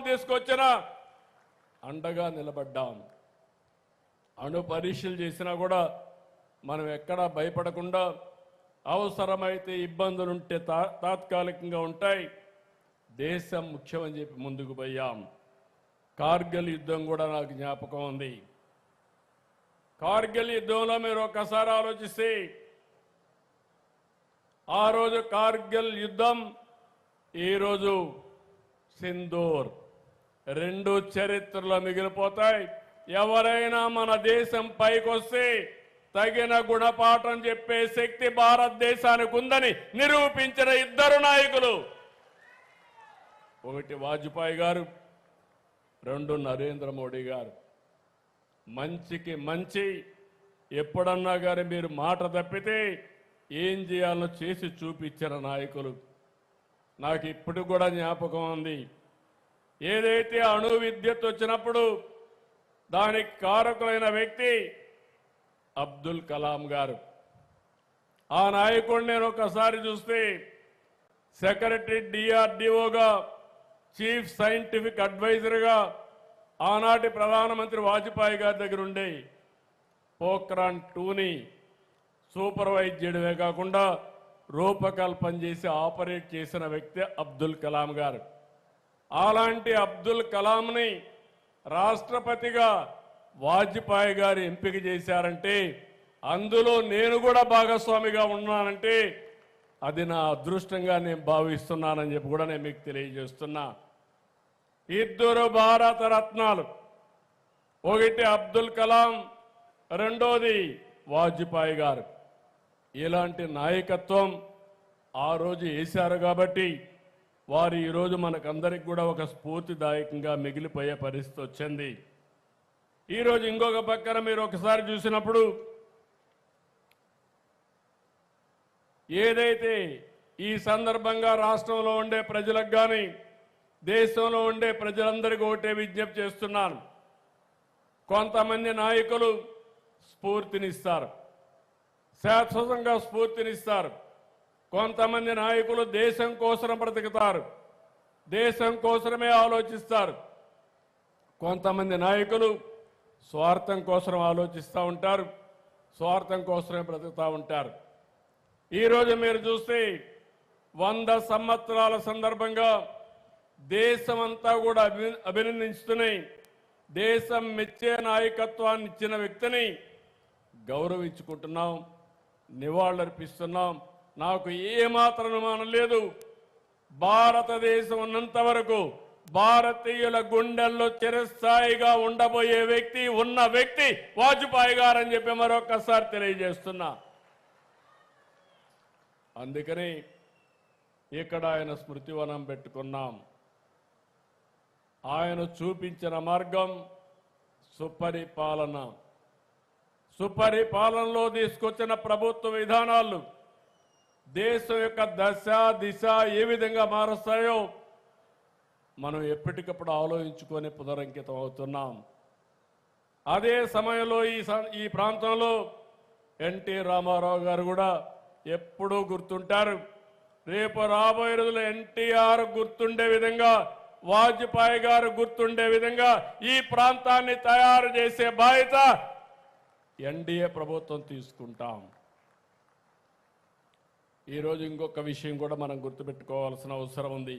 తీసుకొచ్చినా అండగా నిలబడ్డాం. అణు పరీక్షలు చేసినా కూడా మనం ఎక్కడా భయపడకుండా అవసరమైతే ఇబ్బందులుంటే తాత్కాలికంగా ఉంటాయి, దేశం ముఖ్యమని చెప్పి ముందుకు పోయాం. కార్గిల్ యుద్ధం కూడా నాకు జ్ఞాపకం ఉంది. కార్గిల్ యుద్ధంలో మీరు ఒక్కసారి ఆలోచిస్తే ఆ రోజు కార్గిల్ యుద్ధం, ఈరోజు సింధూర్, రెండు చరిత్రలో మిగిలిపోతాయి. ఎవరైనా మన దేశం పైకొస్తే తగిన గుణపాఠం చెప్పే శక్తి భారతదేశానికి ఉందని నిరూపించిన ఇద్దరు నాయకులు, ఒకటి వాజ్పేయి గారు, రెండు నరేంద్ర మోడీ గారు. మంచికి మంచి ఎప్పుడన్నా కానీ మీరు మాట తప్పితే ఏం చేయాలో చేసి చూపించిన నాయకులు. నాకు ఇప్పుడు కూడా జ్ఞాపకం ఉంది, ఏదైతే అణు విద్యుత్ వచ్చినప్పుడు దానికి కారకులైన వ్యక్తి అబ్దుల్ కలాం గారు. ఆ నాయకుడిని నేను ఒకసారి చూస్తే సెక్రటరీ డిఆర్డిఓగా, చీఫ్ సైంటిఫిక్ అడ్వైజర్గా ఆనాటి ప్రధానమంత్రి వాజ్పేయి గారి దగ్గర ఉండే పోఖ్రాన్ 2ని సూపర్వైజ్ చేయడమే కాకుండా రూపకల్పన చేసి ఆపరేట్ చేసిన వ్యక్తి అబ్దుల్ కలాం గారు. అలాంటి అబ్దుల్ కలాంని రాష్ట్రపతిగా వాజ్పేయి గారు ఎంపిక చేశారంటే, అందులో నేను కూడా భాగస్వామిగా ఉన్నానంటే అది నా అదృష్టంగా నేను భావిస్తున్నానని చెప్పి కూడా నేను మీకు తెలియజేస్తున్నా. ఇద్దరు భారత రత్నాలు, ఒకటి అబ్దుల్ కలాం, రెండోది వాజ్పేయి గారు. ఇలాంటి నాయకత్వం ఆ రోజు వేశారు కాబట్టి వారు ఈరోజు మనకందరికి కూడా ఒక స్ఫూర్తిదాయకంగా మిగిలిపోయే పరిస్థితి వచ్చింది. ఈరోజు ఇంకొక పక్కన మీరు ఒకసారి చూసినప్పుడు ఏదైతే ఈ సందర్భంగా రాష్ట్రంలో ఉండే ప్రజలకు కానీ దేశంలో ఉండే ప్రజలందరికీ ఒకటే విజ్ఞప్తి చేస్తున్నాను. కొంతమంది నాయకులు స్ఫూర్తినిస్తారు, శాశ్వతంగా స్ఫూర్తినిస్తారు. కొంతమంది నాయకులు దేశం కోసం బ్రతుకుతారు, దేశం కోసమే ఆలోచిస్తారు. కొంతమంది నాయకులు స్వార్థం కోసం ఆలోచిస్తూ ఉంటారు, స్వార్థం కోసమే బ్రతుకుతూ ఉంటారు. ఈరోజు మీరు చూస్తే 100 సంవత్సరాల సందర్భంగా దేశమంతా కూడా అభినందించుతున్నాయి. దేశం మెచ్చే నాయకత్వాన్ని ఇచ్చిన వ్యక్తిని గౌరవించుకుంటున్నాం, నివాళులర్పిస్తున్నాం. నాకు ఏమాత్రం అనుమానం లేదు, భారతదేశం ఉన్నంత వరకు భారతీయుల గుండెల్లో చిరస్థాయిగా ఉండబోయే వ్యక్తి, ఉన్న వ్యక్తి వాజ్పేయి గారు అని చెప్పి మరొకసారి తెలియజేస్తున్నా. అందుకని ఇక్కడ ఆయన స్మృతివనం పెట్టుకున్నాం. ఆయన చూపించిన మార్గం సుపరిపాలన. సుపరిపాలనలో తీసుకొచ్చిన ప్రభుత్వ విధానాలు దేశం యొక్క దశ దిశ ఏ విధంగా మారుస్తాయో మనం ఎప్పటికప్పుడు ఆలోచించుకొని పునరంకితం అవుతున్నాం. అదే సమయంలో ఈ ప్రాంతంలో ఎన్టీ రామారావు గారు కూడా ఎప్పుడూ గుర్తుంటారు. రేపు రాబోయే రోజుల్లో ఎన్టీఆర్ గుర్తుండే విధంగా, వాజ్పేయి గారు గుర్తుండే విధంగా ఈ ప్రాంతాన్ని తయారు చేసే బాధ్యత ఎన్డీఏ ప్రభుత్వం తీసుకుంటాం. ఈరోజు ఇంకొక విషయం కూడా మనం గుర్తుపెట్టుకోవాల్సిన అవసరం ఉంది.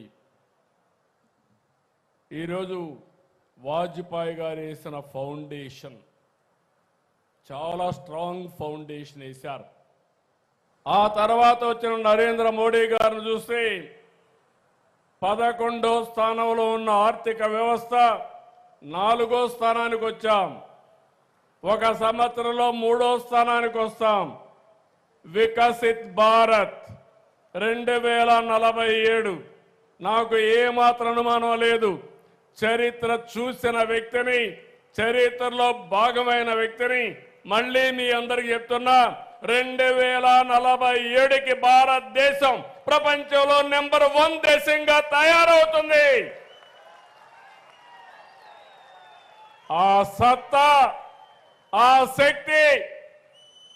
ఈరోజు వాజ్పేయి గారు వేసిన ఫౌండేషన్ చాలా స్ట్రాంగ్ ఫౌండేషన్ వేశారు. ఆ తర్వాత వచ్చిన నరేంద్ర మోడీ గారిని చూస్తే 11వ స్థానంలో ఉన్న ఆర్థిక వ్యవస్థ 4వ స్థానానికి వచ్చాం. ఒక సంవత్సరంలో 3వ స్థానానికి వస్తాం. వికసిత్ భారత్ 2047 నాకు ఏమాత్రం అనుమానం లేదు. చరిత్ర చూసిన వ్యక్తిని, చరిత్రలో భాగమైన వ్యక్తిని మళ్ళీ మీ అందరికీ చెప్తున్నా, 2047కి భారతదేశం ప్రపంచంలో నెంబర్ 1 దేశంగా తయారవుతుంది. ఆ సత్తా, ఆ శక్తి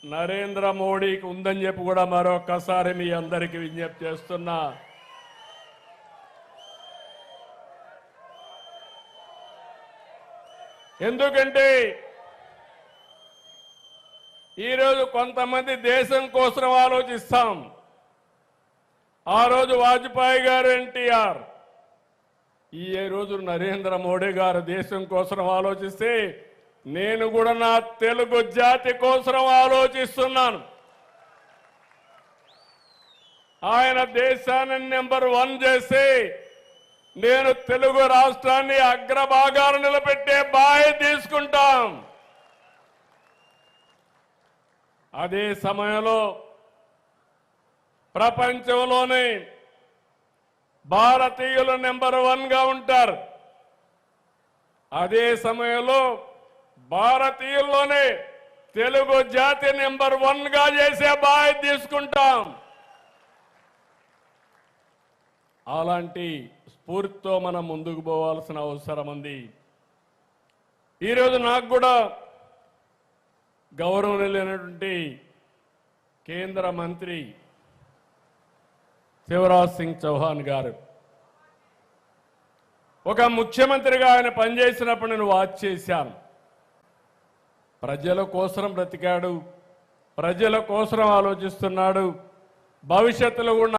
నరేంద్ర మోడీకి ఉందని చెప్పి కూడా మరొకసారి మీ అందరికీ విజ్ఞప్తి చేస్తున్నా. ఎందుకంటే ఈరోజు కొంతమంది దేశం కోసం ఆలోచిస్తాం. ఆ రోజు వాజ్పేయి గారు, ఎన్టీఆర్, ఈ రోజు నరేంద్ర మోడీ గారు దేశం కోసం ఆలోచిస్తే నేను కూడా నా తెలుగు జాతి కోసం ఆలోచిస్తున్నాను. ఆయన దేశాన్ని నెంబర్ 1 చేసి నేను తెలుగు రాష్ట్రాన్ని అగ్రభాగాలు నిలబెట్టే బాధ్యత తీసుకుంటాం. అదే సమయంలో ప్రపంచంలోనే భారతీయులు నెంబర్ 1గా ఉంటారు. అదే సమయంలో భారతీయుల్లోనే తెలుగు జాతి నెంబర్ 1గా చేసే బాధ్యత తీసుకుంటాం. అలాంటి స్ఫూర్తితో మనం ముందుకు పోవాల్సిన అవసరం ఉంది. ఈరోజు నాకు కూడా గౌరవనీయులైనటువంటి కేంద్ర మంత్రి శివరాజ్ సింగ్ చౌహాన్ గారు, ఒక ముఖ్యమంత్రిగా ఆయన పనిచేసినప్పుడు నేను వాచ్ చేశాను. ప్రజల కోసం బ్రతికాడు, ప్రజల కోసం ఆలోచిస్తున్నాడు. భవిష్యత్తులో కూడా